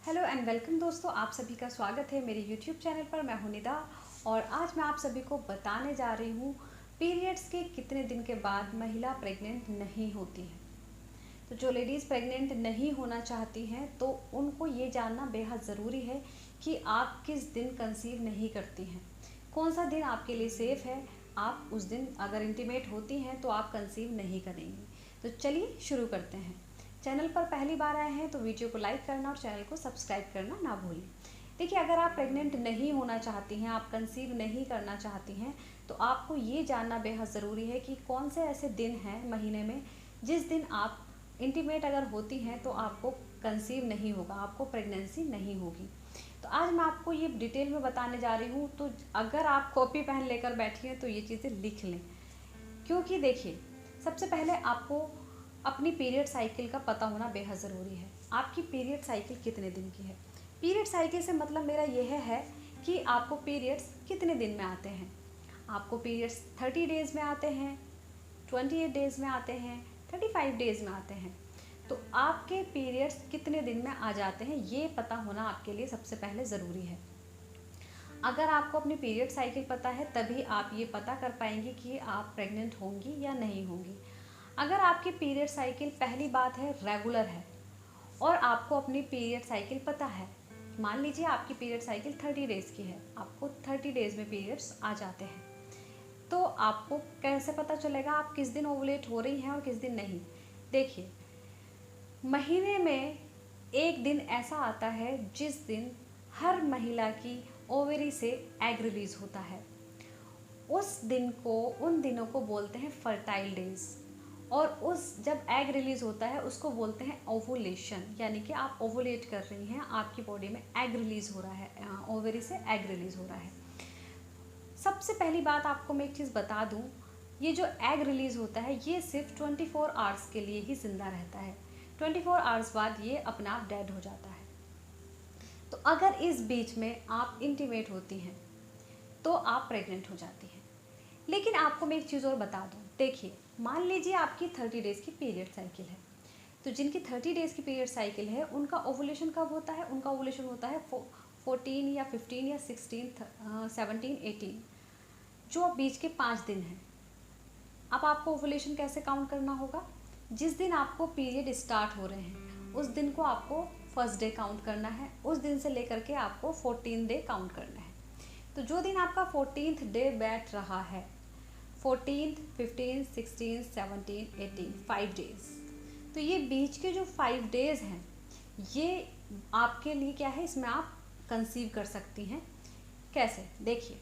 Hello and welcome दोस्तों, आप सभी का स्वागत है मेरे यूट्यूब चैनल पर। मैं हूं निदा और आज मैं आप सभी को बताने जा रही हूं पीरियड्स के कितने दिन के बाद महिला प्रेग्नेंट नहीं होती है। तो जो लेडीज़ प्रेग्नेंट नहीं होना चाहती हैं तो उनको ये जानना बेहद ज़रूरी है कि आप किस दिन कंसीव नहीं करती हैं, कौन सा दिन आपके लिए सेफ़ है। आप उस दिन अगर इंटीमेट होती हैं तो आप कंसीव नहीं करेंगी। तो चलिए शुरू करते हैं। चैनल पर पहली बार आए हैं तो वीडियो को लाइक करना और चैनल को सब्सक्राइब करना ना भूलें। देखिए, अगर आप प्रेग्नेंट नहीं होना चाहती हैं, आप कंसीव नहीं करना चाहती हैं, तो आपको ये जानना बेहद ज़रूरी है कि कौन से ऐसे दिन हैं महीने में जिस दिन आप इंटीमेट अगर होती हैं तो आपको कंसीव नहीं होगा, आपको प्रेगनेंसी नहीं होगी। तो आज मैं आपको ये डिटेल में बताने जा रही हूँ। तो अगर आप कॉपी पेन लेकर बैठी हैं तो ये चीज़ें लिख लें, क्योंकि देखिए, सबसे पहले आपको अपनी पीरियड साइकिल का पता होना बेहद ज़रूरी है। आपकी पीरियड साइकिल कितने दिन की है। पीरियड साइकिल से मतलब मेरा यह है कि आपको पीरियड्स कितने दिन में आते हैं। आपको पीरियड्स 30 डेज़ में आते हैं, 28 डेज़ में आते हैं, 35 डेज़ में आते हैं। तो आपके पीरियड्स कितने दिन में आ जाते हैं ये पता होना आपके लिए सबसे पहले ज़रूरी है। अगर आपको अपनी पीरियड साइकिल पता है तभी आप ये पता कर पाएंगे कि आप प्रेग्नेंट होंगी या नहीं होंगी। अगर आपकी पीरियड साइकिल, पहली बात है, रेगुलर है और आपको अपनी पीरियड साइकिल पता है, मान लीजिए आपकी पीरियड साइकिल 30 डेज़ की है, आपको 30 डेज़ में पीरियड्स आ जाते हैं, तो आपको कैसे पता चलेगा आप किस दिन ओवुलेट हो रही हैं और किस दिन नहीं। देखिए, महीने में एक दिन ऐसा आता है जिस दिन हर महिला की ओवरी से एग रिलीज होता है। उस दिन को, उन दिनों को बोलते हैं फर्टाइल डेज। और उस जब एग रिलीज होता है उसको बोलते हैं ओवुलेशन, यानी कि आप ओवुलेट कर रही हैं, आपकी बॉडी में एग रिलीज हो रहा है, ओवरी से एग रिलीज हो रहा है। सबसे पहली बात आपको मैं एक चीज़ बता दूं, ये जो एग रिलीज होता है ये सिर्फ 24 आवर्स के लिए ही जिंदा रहता है। 24 आवर्स बाद ये अपने आप डेड हो जाता है। तो अगर इस बीच में आप इंटीमेट होती हैं तो आप प्रेग्नेंट हो जाती हैं। लेकिन आपको मैं एक चीज़ और बता दूं, देखिए, मान लीजिए आपकी 30 डेज़ की पीरियड साइकिल है, तो जिनकी 30 डेज़ की पीरियड साइकिल है उनका ओवुलेशन कब होता है। उनका ओवुलेशन होता है 14 या 15 या 16, 17, 18, जो बीच के 5 दिन हैं। अब आपको ओवुलेशन कैसे काउंट करना होगा, जिस दिन आपको पीरियड स्टार्ट हो रहे हैं उस दिन को आपको फर्स्ट डे काउंट करना है, उस दिन से लेकर के आपको 14 डे काउंट करना है। तो जो दिन आपका 14th डे बैठ रहा है, 14th, 15, 16, 17, 18, 5 डेज़, तो ये बीच के जो 5 डेज़ हैं ये आपके लिए क्या है, इसमें आप कंसीव कर सकती हैं। कैसे, देखिए,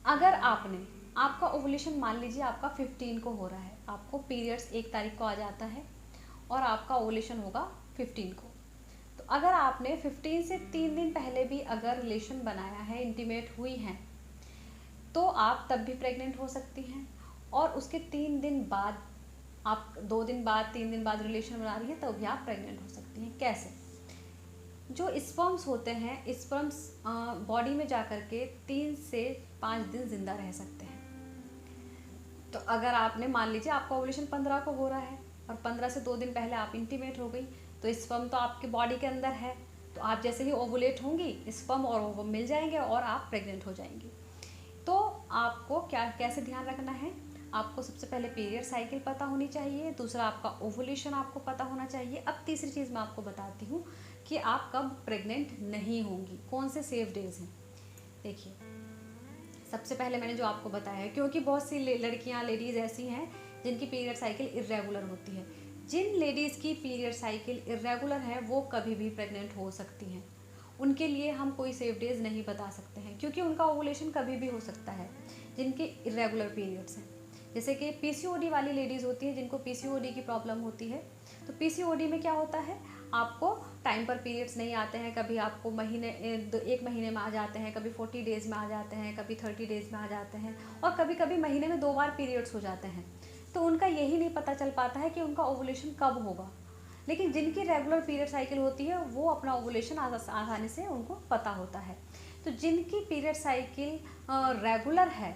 अगर आपका ओवुलेशन मान लीजिए आपका 15 को हो रहा है, आपको पीरियड्स 1 तारीख को आ जाता है और आपका ओवुलेशन होगा 15 को। तो अगर आपने 15 से 3 दिन पहले भी अगर रिलेशन बनाया है, इंटीमेट हुई हैं, तो आप तब भी प्रेग्नेंट हो सकती हैं। और उसके 3 दिन बाद, आप 2 दिन बाद, 3 दिन बाद रिलेशन बना रही हैं तब भी आप प्रेग्नेंट हो सकती हैं। कैसे, जो स्पर्म्स होते हैं, स्पर्म्स बॉडी में जा कर के 3 से 5 दिन जिंदा रह सकते हैं। तो अगर आपने, मान लीजिए आपका ओवुलेशन 15 को हो रहा है और 15 से 2 दिन पहले आप इंटीमेट हो गई, तो स्पर्म तो आपके बॉडी के अंदर है, तो आप जैसे ही ओवुलेट होंगी स्पर्म और ओवम मिल जाएंगे और आप प्रेग्नेंट हो जाएंगी। तो आपको क्या, कैसे ध्यान रखना है, आपको सबसे पहले पीरियड साइकिल पता होनी चाहिए, दूसरा आपका ओवुलेशन आपको पता होना चाहिए। अब तीसरी चीज़ मैं आपको बताती हूँ कि आप कब प्रेग्नेंट नहीं होंगी, कौन से सेफ डेज हैं। देखिए, सबसे पहले मैंने जो आपको बताया है, क्योंकि बहुत सी लड़कियां, लेडीज़ ऐसी हैं जिनकी पीरियड साइकिल इरेगुलर होती है। जिन लेडीज़ की पीरियड साइकिल इरेगुलर है वो कभी भी प्रेग्नेंट हो सकती हैं। उनके लिए हम कोई सेफ डेज नहीं बता सकते हैं, क्योंकि उनका ओवुलेशन कभी भी हो सकता है जिनके इरेगुलर पीरियड्स हैं। जैसे कि पीसीओडी वाली लेडीज़ होती हैं, जिनको पीसीओडी की प्रॉब्लम होती है। तो पीसीओडी में क्या होता है, आपको टाइम पर पीरियड्स नहीं आते हैं, कभी आपको एक महीने में आ जाते हैं, कभी 40 डेज़ में आ जाते हैं, कभी 30 डेज़ में आ जाते हैं, और कभी कभी महीने में 2 बार पीरियड्स हो जाते हैं। तो उनका यही नहीं पता चल पाता है कि उनका ओवुलेशन कब होगा। लेकिन जिनकी रेगुलर पीरियड साइकिल होती है वो अपना ओवुलेशन आसानी से उनको पता होता है। तो जिनकी पीरियड साइकिल रेगुलर है,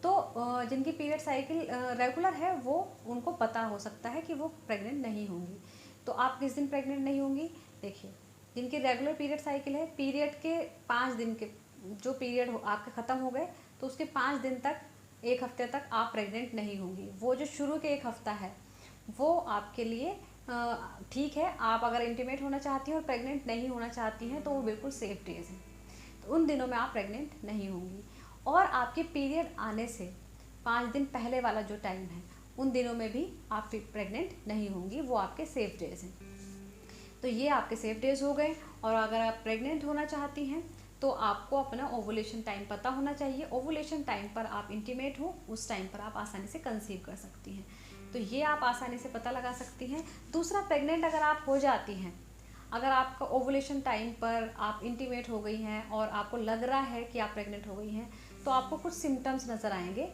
तो जिनकी पीरियड साइकिल रेगुलर है वो, उनको पता हो सकता है कि वो प्रेग्नेंट नहीं होंगी। तो तो आप किस दिन प्रेग्नेंट नहीं होंगी? देखिए, जिनकी रेगुलर पीरियड साइकिल है, पीरियड के 5 दिन के जो पीरियड आपके ख़त्म हो गए तो उसके 5 दिन तक, 1 हफ्ते तक आप प्रेग्नेंट नहीं होंगी। वो जो शुरू के 1 हफ्ता है वो आपके लिए ठीक है। आप अगर इंटीमेट होना चाहती हैं और प्रेग्नेंट नहीं होना चाहती हैं तो वो बिल्कुल सेफ डेज हैं, तो उन दिनों में आप प्रेग्नेंट नहीं होंगी। और आपके पीरियड आने से 5 दिन पहले वाला जो टाइम है उन दिनों में भी आप प्रेग्नेंट नहीं होंगी, वो आपके सेफ डेज हैं। तो ये आपके सेफ डेज हो गए। और अगर आप प्रेग्नेंट होना चाहती हैं तो आपको अपना ओवुलेशन टाइम पता होना चाहिए। ओवुलेशन टाइम पर आप इंटीमेट हो, उस टाइम पर आप आसानी से कंसीव कर सकती हैं, तो ये आप आसानी से पता लगा सकती हैं। दूसरा, प्रेग्नेंट अगर आप हो जाती हैं, अगर आपका ओवुलेशन टाइम पर आप इंटीमेट हो गई हैं और आपको लग रहा है कि आप प्रेग्नेंट हो गई हैं, तो आपको कुछ सिम्टम्स नज़र आएंगे।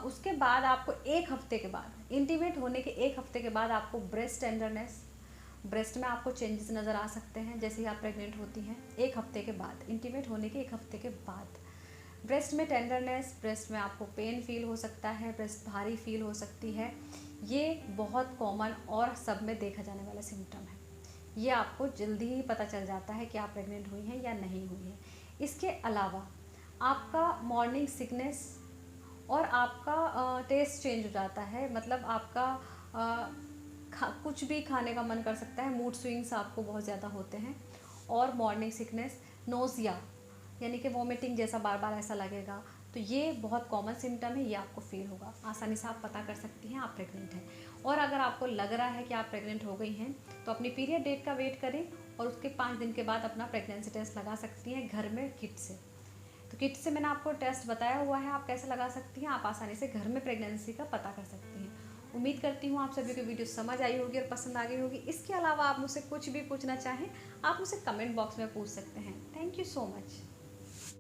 उसके बाद आपको 1 हफ्ते के बाद, इंटीमेट होने के 1 हफ्ते के बाद आपको ब्रेस्ट टेंडरनेस, ब्रेस्ट में आपको चेंजेस नज़र आ सकते हैं जैसे ही आप प्रेग्नेंट होती हैं। 1 हफ्ते के बाद, इंटीमेट होने के 1 हफ्ते के बाद ब्रेस्ट में टेंडरनेस, ब्रेस्ट में आपको पेन फील हो सकता है, ब्रेस्ट भारी फील हो सकती है। ये बहुत कॉमन और सब में देखा जाने वाला सिम्टम है। ये आपको जल्दी ही पता चल जाता है कि आप प्रेग्नेंट हुई हैं या नहीं हुई हैं। इसके अलावा आपका मॉर्निंग सिकनेस और आपका टेस्ट चेंज हो जाता है, मतलब आपका कुछ भी खाने का मन कर सकता है, मूड स्विंग्स आपको बहुत ज़्यादा होते हैं, और मॉर्निंग सिकनेस, नोज़िया यानी कि वॉमिटिंग जैसा बार बार ऐसा लगेगा। तो ये बहुत कॉमन सिम्टम है, ये आपको फील होगा। आसानी से आप पता कर सकती हैं आप प्रेग्नेंट हैं। और अगर आपको लग रहा है कि आप प्रेग्नेंट हो गई हैं तो अपनी पीरियड डेट का वेट करें और उसके 5 दिन के बाद अपना प्रेगनेंसी टेस्ट लगा सकती हैं घर में किट से। तो किट से मैंने आपको टेस्ट बताया हुआ है, आप कैसे लगा सकती हैं। आप आसानी से घर में प्रेगनेंसी का पता कर सकती हैं। उम्मीद करती हूँ आप सभी को वीडियो समझ आई होगी और पसंद आ गई होगी। इसके अलावा आप मुझसे कुछ भी पूछना चाहें, आप मुझसे कमेंट बॉक्स में पूछ सकते हैं। Thank you so much.